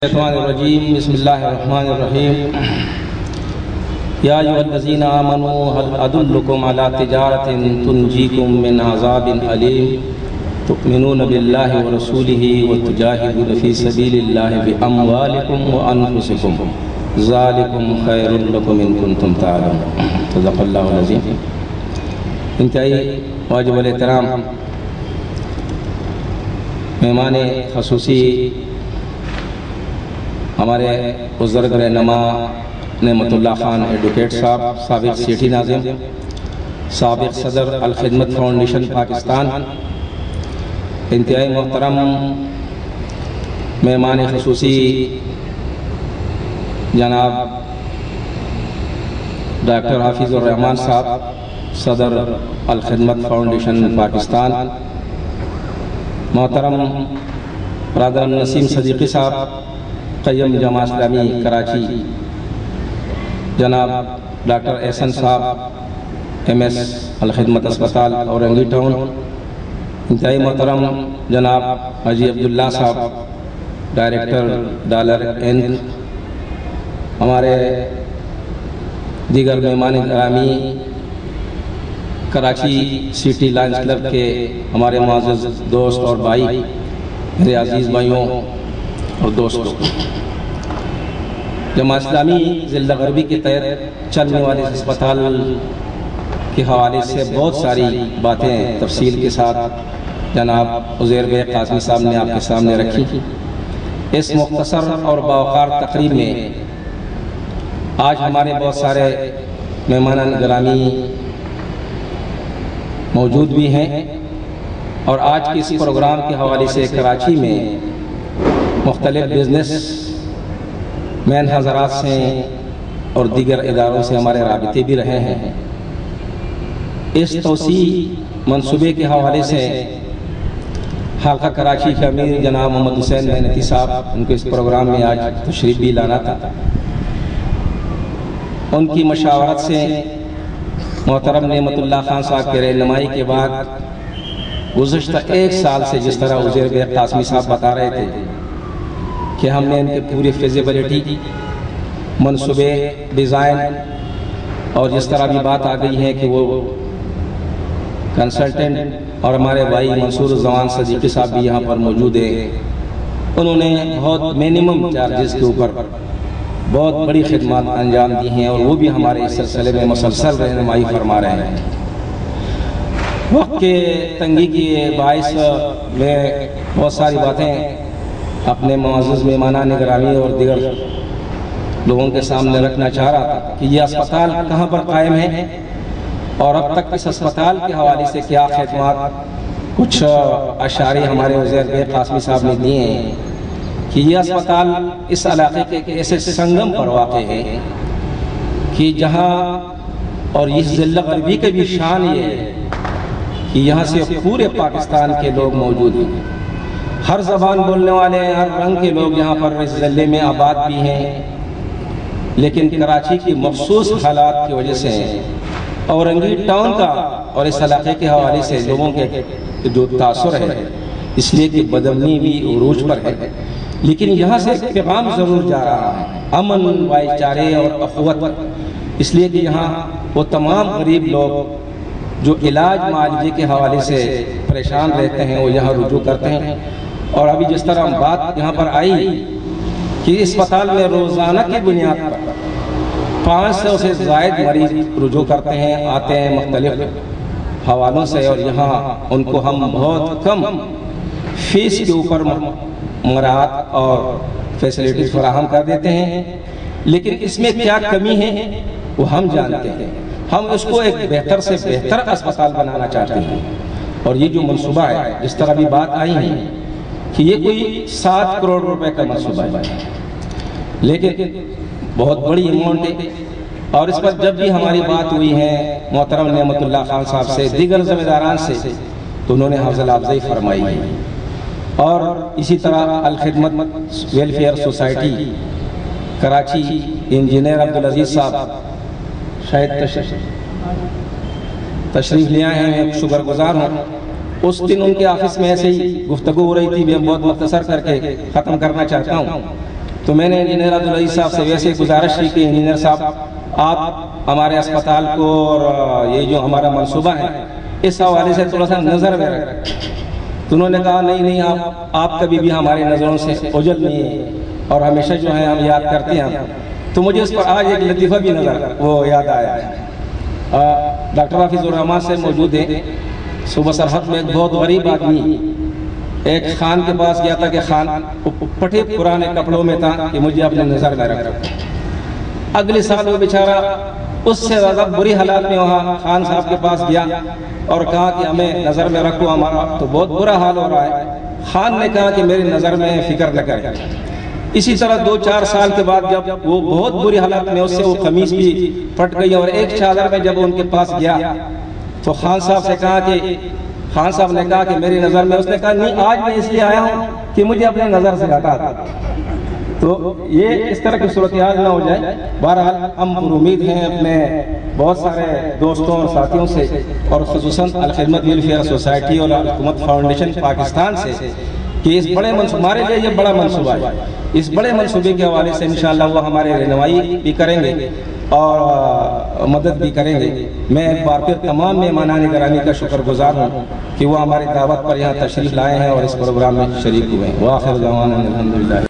الشیطان الرجیم بسم اللہ الرحمن الرحیم یا ایھا الذین آمنوا هل ادلکم علی تجارۃ تنجیکم من عذاب علیم تؤمنون باللہ ورسولہ وتجاہدون فی سبیل اللہ باموالکم وانفسکم ذالکم خیر لکم ان کنتم تعلمون۔ صدق اللہ العظیم۔ انتہائی واجب الاحترام مہمان خصوصی ہمارے بزرگ رہنما نعمت اللہ خان ایڈوکیٹ صاحب، سابق سیٹی ناظم، سابق صدر الخدمت فاؤنڈیشن پاکستان، انتہائی محترم مہمان خصوصی جناب ڈاکٹر حافظ الرحمان صاحب، صدر الخدمت فاؤنڈیشن پاکستان، محترم برادر نسیم صدیقی صاحب، قیم جماعت اسلامی کراچی، جناب ڈاکٹر احسن صاحب، ایم ایس الخدمت اسپتال اورنگی ٹاؤن، انتہائی محترم جناب حاجی عبداللہ صاحب، ڈائریکٹر ڈالر اینڈ، ہمارے دیگر مہمان گرامی، کراچی سٹی لائنز کلب کے ہمارے معزز دوست اور بھائی، میرے عزیز بھائیوں اور دوستوں، جماعت اسلامی ضلع غربی کے تحت چلنے والے اسپتال کے حوالے سے بہت ساری باتیں تفصیل کے ساتھ جناب عزیر بے قاسمی صاحب نے آپ کے سامنے رکھی۔ اس مختصر اور باوقار تقریب میں آج ہمارے بہت سارے مہمان گرامی موجود بھی ہیں، اور آج کے اس پروگرام کے حوالے سے کراچی میں مختلف بزنس مین حضرات سے اور دیگر اداروں سے ہمارے رابطے بھی رہے ہیں۔ اس توسیع منصوبے کے حوالے سے حلقہ کراچی کے امیر جناب محمد حسین محنتی صاحب، ان کو اس پروگرام میں آج تشریف بھی لانا تھا، ان کی مشاورت سے محترم نعمت اللہ خان صاحب کے رہنمائی کے بعد گزشتہ ایک سال سے جس طرح عزیر بے قاسمی صاحب بتا رہے تھے کہ ہم نے ان کے پوری فیزیبلٹی، منصوبے، ڈیزائن، اور جس طرح بھی بات آ گئی ہے کہ وہ کنسلٹنٹ اور ہمارے بھائی منصور الزمان صدیقی صاحب بھی یہاں پر موجود ہیں، انہوں نے بہت منیمم چارجز کے اوپر بہت بڑی خدمات انجام دی ہیں، اور وہ بھی ہمارے اس سلسلے میں مسلسل رہنمائی فرما رہے ہیں۔ وقت کے تنگی کے باعث میں بہت ساری باتیں اپنے معزز مہمانان گرامی اور دیگر لوگوں کے سامنے رکھنا چاہ رہا تھا کہ یہ اسپتال کہاں پر قائم ہے، اور اب تک اس اسپتال کے حوالے سے کیا خدمات، کچھ اشارے ہمارے عزیر بے قاسمی صاحب نے دیے ہیں کہ یہ اسپتال اس علاقے کے ایک ایسے سنگم پر واقع ہے کہ جہاں، اور اس ضلع غربی کے بھی شان یہ ہے کہ یہاں سے پورے پاکستان کے لوگ موجود ہیں، ہر زبان بولنے والے، ہر رنگ کے لوگ یہاں پر اس ضلع میں آباد بھی ہیں، لیکن کراچی کی مخصوص حالات کی وجہ سے اورنگی ٹاؤن کا اور اس علاقے کے حوالے سے لوگوں کے جو تاثر ہے، اس لیے کہ بدامنی بھی عروج پر ہے، لیکن یہاں سے ایک پیغام ضرور جا رہا ہے، امن، بھائی چارے اور اخوت، اس لیے کہ یہاں وہ تمام غریب لوگ جو علاج معالجے کے حوالے سے پریشان رہتے ہیں وہ یہاں رجوع کرتے ہیں۔ اور ابھی جس طرح بات یہاں پر آئی کہ اسپتال میں روزانہ کی بنیاد پر 500 سے زائد مریض رجوع کرتے ہیں، آتے ہیں مختلف حوالوں سے، اور یہاں ان کو ہم بہت کم فیس کے اوپر مراعات اور فیسلیٹیز فراہم کر دیتے ہیں، لیکن اس میں کیا کمی ہے وہ ہم جانتے ہیں۔ ہم اس کو ایک بہتر سے بہتر اسپتال بنانا چاہتے ہیں، اور یہ جو منصوبہ ہے، جس طرح بھی بات آئی ہے کہ یہ کوئی 7 کروڑ روپے کا منصوبہ ہے، لیکن بہت بڑی اماؤنٹ ہے، اور اس پر جب بھی ہماری بات ہوئی ہے محترم نعمت اللہ خان صاحب سے، دیگر ذمہ داران سے، تو انہوں نے حوصلہ افزائی فرمائی ہے۔ اور اسی طرح Alkhidmat welfare society Karachi, engineer Abdulaziz صاحب شاید تشریف لے آئے ہیں، شکر گزار ہوں۔ اس دن ان کے آفس میں ایسے ہی گفتگو ہو رہی تھی، میں بہت مختصر کر کے ختم کرنا چاہتا ہوں تو میں نے انجینئر عبدالعزیز صاحب سے ویسے گزارش کی کہ انجینئر صاحب آپ ہمارے اسپتال کو اور یہ جو ہمارا منصوبہ ہے اس حوالے سے تھوڑا سا نظر میں رکھیں. تو انہوں نے کہا نہیں آپ کبھی بھی ہماری نظروں سے اوجھل نہیں اور ہمیشہ جو ہے ہم یاد کرتے ہیں. تو مجھے اس پر آج ایک لطیفہ بھی وہ یاد آیا ہے. ڈاکٹر حافظ الرحمان سے موجود ہیں. صوبہ سرحد میں ایک بہت غریب آدمی ایک خان کے پاس گیا تھا کہ خان پٹھے پرانے کپڑوں میں تھا کہ مجھے اپنے نظر میں رکھو. اگلے سال وہ بیچارہ اس سے زیادہ بری حالات میں وہاں خان صاحب کے پاس گیا اور کہا کہ ہمیں نظر میں رکھو، ہمارا تو بہت برا حال ہو رہا ہے. خان نے کہا کہ میری نظر میں فکر نہ کریں. اسی طرح 2-4 سال کے بعد جب وہ بہت بری حالت میں اس سے وہ قمیص بھی پھٹ گئی اور ایک چادر میں جب ان کے پاس گیا تو خان صاحب سے کہا کہ خان صاحب نے کہا کہ میری نظر میں، اس نے کہا نہیں آج میں اس لیے آیا ہوں کہ مجھے اپنے نظر سے ہٹا تھا. تو یہ اس طرح کی صورتحال نہ ہو جائے. بہرحال ہم پر امید ہیں اپنے بہت سارے دوستوں اور ساتھیوں سے اور خصوصاً الخدمت ویلفیئر سوسائٹی اور حکومت فاؤنڈیشن پاکستان سے کہ اس بڑے منصوبے، ہمارے لیے یہ بڑا منصوبہ ہے، اس بڑے منصوبے کے حوالے سے انشاءاللہ وہ ہمارے رہنمائی بھی کریں گے اور مدد بھی کریں گے. میں ایک بار پھر تمام مہمانان گرامی کا شکر گزار ہوں کہ وہ ہماری دعوت پر یہاں تشریف لائے ہیں اور اس پروگرام میں شریک ہوئے ہیں. وآخر دعوانا الحمدللہ.